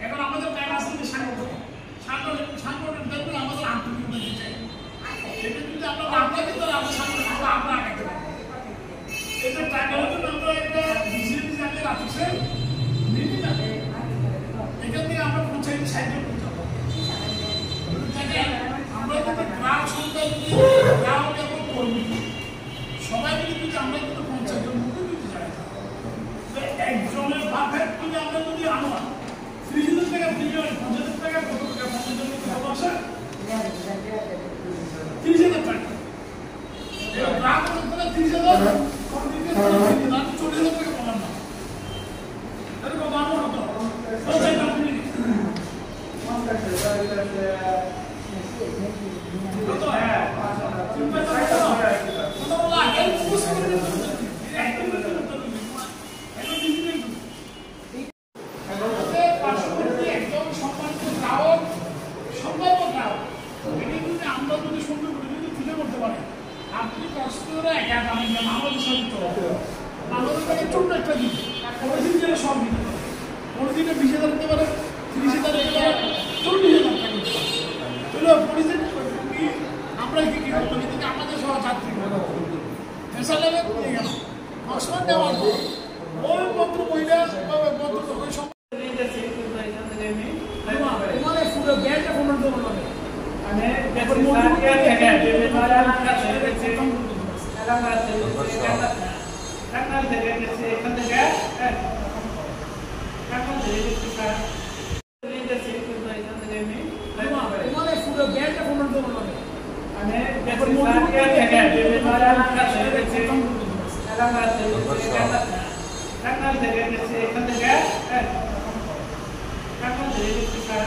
এখন আমাদের টাইম আছে যে সাংগঠনিক দেখবেন আমাদের আন্তরিকতা দিতে এটা যদি আমরা বাংলা দিতে আমরা সাংগঠনিক আমরা আগাতে পারি এটা টাকা হচ্ছে আমরা একটা বিজেপি জাতীয় রাখছে নিবি না এখান থেকে আমরা পঞ্চায়েত সাইডে করতে হবে আমরা কিন্তু গ্রাম সন্তান গ্রাম এবং কর্মী সবাই মিলে কিন্তু আমরা কিন্তু পঞ্চায়েতের মুখে দিতে চাই একজনের বাপের যদি আমরা যদি আনো 30,000 টাকা বিলিয়ন 50,000 টাকা কত টাকা 50,000 টাকা কত আছে 30,000 টাকা এই গ্রাম থেকে 30,000 কর্মীকে 40,000 টাকা বললাম না এরকম দাম হতো পঞ্চায়েত আপনি তো হ্যাঁ তো বলা এই পুরো ছোট্ট একটা দিন পরিদিন যেন সব দিতে পারে পরিদিনে 20,000 দিতে পারে 30,000 দিতে পারে 40,000 টাকা দিতে পারে চলো পরিদিন আমরা কি কি করবো কিন্তু আমাদের সহ যাত্রী ফেসার লাগে নিয়ে গেল অসমান দেওয়ার পর ওই পত্র মহিলা পত্র ওই সব তোমার পুরো ব্যাগটা ফোনের জন্য লাগে মানে এখন কাকাল থেকে গেছে এখান থেকে কাকাল থেকে গেছে স্যার এই গেছে কিন্তু এখান থেকে আমি তোমার পুরো ব্যাগটা ফোনের জন্য লাগে মানে এখন স্যার থেকে কাকাল থেকে গেছে কাকাল থেকে গেছে এখান থেকে কাকাল থেকে গেছে স্যার